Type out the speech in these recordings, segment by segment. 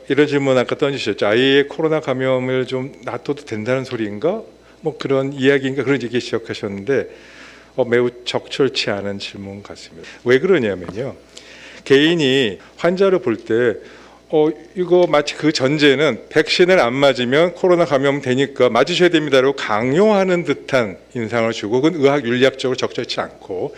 이런 질문 아까 던지셨죠. 아이의 코로나 감염을 좀 놔둬도 된다는 소리인가? 뭐 그런 이야기인가? 그런 얘기 시작하셨는데 매우 적절치 않은 질문 같습니다. 왜 그러냐면요. 개인이 환자를 볼 때 이거 마치 그 전제는 백신을 안 맞으면 코로나 감염 되니까 맞으셔야 됩니다라고 강요하는 듯한 인상을 주고, 그건 의학 윤리학적으로 적절치 않고,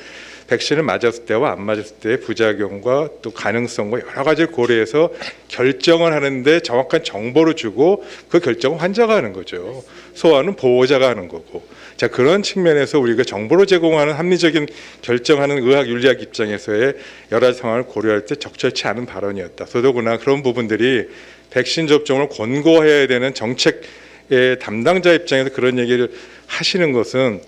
백신을 맞았을 때와 안 맞았을 때의 부작용과 또 가능성과 여러 가지를 고려해서 결정을 하는데 정확한 정보를 주고, 그 결정은 환자가 하는 거죠. 소아는 보호자가 하는 거고. 자, 그런 측면에서 우리가 정보를 제공하는 합리적인 결정하는 의학 윤리학 입장에서의 여러 가지 상황을 고려할 때 적절치 않은 발언이었다. 더더구나 그런 부분들이 백신 접종을 권고해야 되는 정책의 담당자 입장에서 그런 얘기를 하시는 것은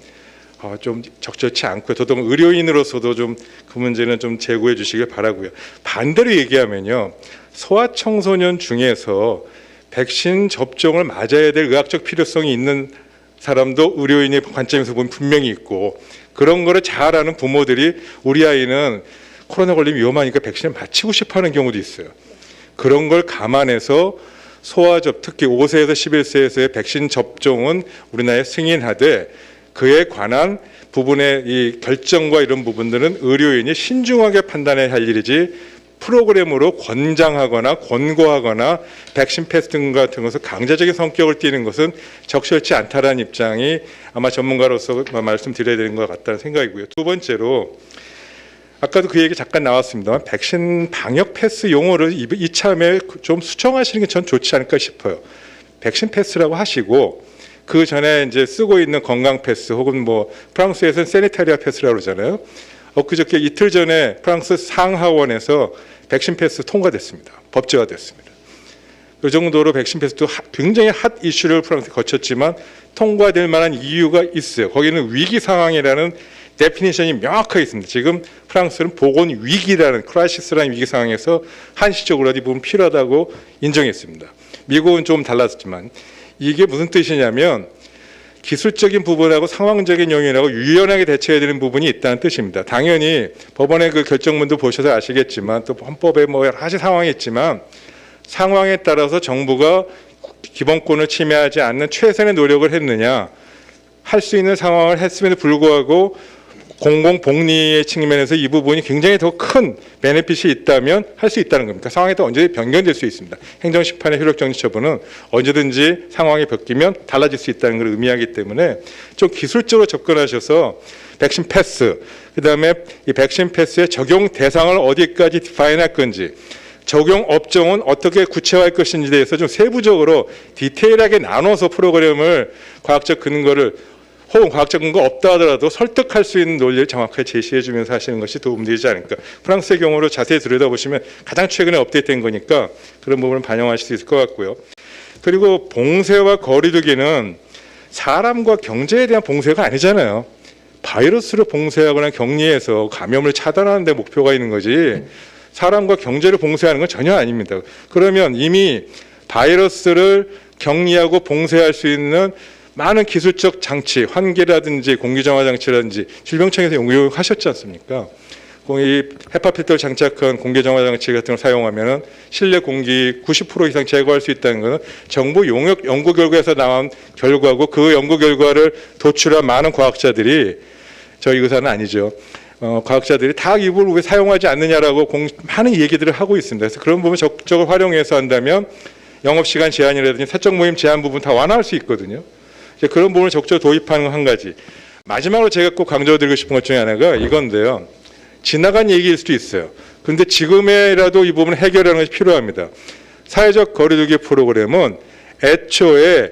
좀 적절치 않고요. 더더욱 의료인으로서도 좀 그 문제는 좀 제고해 주시길 바라고요. 반대로 얘기하면요, 소아청소년 중에서 백신 접종을 맞아야 될 의학적 필요성이 있는 사람도 의료인의 관점에서 보면 분명히 있고, 그런 거를 잘 아는 부모들이 우리 아이는 코로나 걸리면 위험하니까 백신을 맞히고 싶어하는 경우도 있어요. 그런 걸 감안해서 특히 5세에서 11세에서의 백신 접종은 우리나라에 승인하되, 그에 관한 부분의 이 결정과 이런 부분들은 의료인이 신중하게 판단해야 할 일이지, 프로그램으로 권장하거나 권고하거나 백신 패스 등 같은 것을 강제적인 성격을 띠는 것은 적절치 않다라는 입장이 아마 전문가로서 말씀드려야 되는 것 같다는 생각이고요. 두 번째로, 아까도 그 얘기 잠깐 나왔습니다만, 백신 방역 패스 용어를 이참에 좀 수정하시는 게 전 좋지 않을까 싶어요. 백신 패스라고 하시고, 그 전에 이제 쓰고 있는 건강 패스, 혹은 뭐 프랑스에서는 세니타리아 패스라고 그러잖아요. 엊그저께 이틀 전에 프랑스 상하원에서 백신 패스 통과됐습니다. 법제화됐습니다. 그 정도로 백신 패스도 굉장히 핫 이슈를 프랑스에 거쳤지만 통과될 만한 이유가 있어요. 거기는 위기 상황이라는 데피니션이 명확하게 있습니다. 지금 프랑스는 보건 위기라는, 크라이시스라는 위기 상황에서 한시적으로 어디 부분 필요하다고 인정했습니다. 미국은 좀 달랐지만, 이게 무슨 뜻이냐면 기술적인 부분하고 상황적인 영역하고 유연하게 대처해야 되는 부분이 있다는 뜻입니다. 당연히 법원의 그 결정문도 보셔서 아시겠지만, 또 헌법에 뭐 여러 가지 상황이 있지만, 상황에 따라서 정부가 기본권을 침해하지 않는 최선의 노력을 했느냐, 할 수 있는 상황을 했음에도 불구하고 공공복리의 측면에서 이 부분이 굉장히 더 큰 베네핏이 있다면 할 수 있다는 겁니다. 상황에 따라 언제든지 변경될 수 있습니다. 행정심판의 효력정지처분은 언제든지 상황이 바뀌면 달라질 수 있다는 걸 의미하기 때문에 좀 기술적으로 접근하셔서 백신 패스, 그다음에 이 백신 패스의 적용 대상을 어디까지 디파인할 건지, 적용 업종은 어떻게 구체화할 것인지에 대해서 좀 세부적으로 디테일하게 나눠서 프로그램을 과학적 근거를, 혹은 과학적 근거 없다 하더라도 설득할 수 있는 논리를 정확하게 제시해 주면서 하시는 것이 도움되지 않을까. 프랑스의 경우로 자세히 들여다보시면 가장 최근에 업데이트된 거니까 그런 부분을 반영하실 수 있을 것 같고요. 그리고 봉쇄와 거리두기는 사람과 경제에 대한 봉쇄가 아니잖아요. 바이러스를 봉쇄하거나 격리해서 감염을 차단하는 데 목표가 있는 거지, 사람과 경제를 봉쇄하는 건 전혀 아닙니다. 그러면 이미 바이러스를 격리하고 봉쇄할 수 있는 많은 기술적 장치, 환기라든지 공기정화 장치라든지 질병청에서 연구하셨지 않습니까? 이 헤파 필터를 장착한 공기정화 장치 같은 걸 사용하면 실내 공기 90% 이상 제거할 수 있다는 것은 정부 용역 연구 결과에서 나온 결과고, 그 연구 결과를 도출한 많은 과학자들이, 저희 의사는 아니죠, 과학자들이 다 이 부분을 왜 사용하지 않느냐라고 많은 얘기들을 하고 있습니다. 그래서 그런 부분 적극적으로 활용해서 한다면 영업시간 제한이라든지 사적 모임 제한 부분 다 완화할 수 있거든요. 그런 부분을 적극적으로 도입하는 건 한 가지. 마지막으로 제가 꼭 강조드리고 싶은 것 중에 하나가 이건데요. 지나간 얘기일 수도 있어요. 그런데 지금이라도 이 부분을 해결하는 것이 필요합니다. 사회적 거리두기 프로그램은 애초에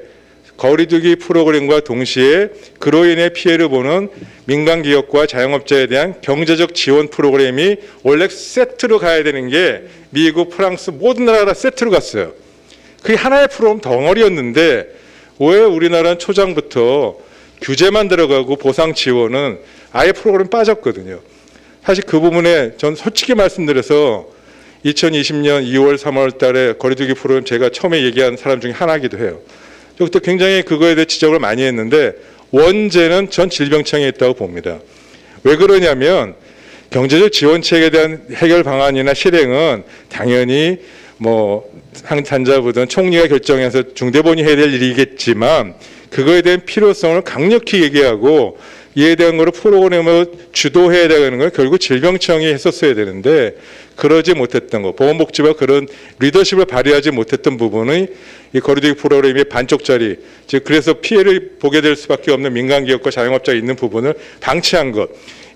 거리두기 프로그램과 동시에 그로 인해 피해를 보는 민간 기업과 자영업자에 대한 경제적 지원 프로그램이 원래 세트로 가야 되는 게 미국, 프랑스 모든 나라가 세트로 갔어요. 그게 하나의 프로그램 덩어리였는데, 왜 우리나라는 초장부터 규제만 들어가고 보상 지원은 아예 프로그램 빠졌거든요. 사실 그 부분에 전 솔직히 말씀드려서 2020년 2월, 3월 달에 거리두기 프로그램 제가 처음에 얘기한 사람 중에 하나이기도 해요. 저것도 굉장히 그거에 대해 지적을 많이 했는데, 원죄는 전 질병청에 있다고 봅니다. 왜 그러냐면 경제적 지원책에 대한 해결 방안이나 실행은 당연히 뭐 산자부든 총리가 결정해서 중대본이 해야 될 일이겠지만 그거에 대한 필요성을 강력히 얘기하고 이에 대한 거를 프로그램을 주도해야 되는 걸 결국 질병청이 했었어야 되는데 그러지 못했던 거, 보건복지부가 그런 리더십을 발휘하지 못했던 부분이 이 거리두기 프로그램의 반쪽짜리, 즉 그래서 피해를 보게 될 수밖에 없는 민간기업과 자영업자가 있는 부분을 방치한 것,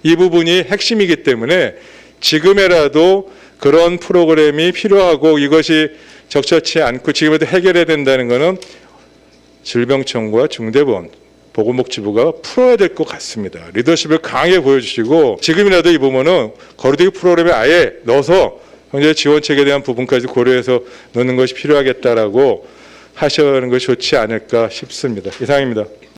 이 부분이 핵심이기 때문에 지금이라도 그런 프로그램이 필요하고 이것이 적절치 않고 지금에도 해결해야 된다는 것은 질병청과 중대본, 보건복지부가 풀어야 될 것 같습니다. 리더십을 강하게 보여주시고 지금이라도 이 부분은 거리두기 프로그램에 아예 넣어서 경제 지원책에 대한 부분까지 고려해서 넣는 것이 필요하겠다라고 하시는 것이 좋지 않을까 싶습니다. 이상입니다.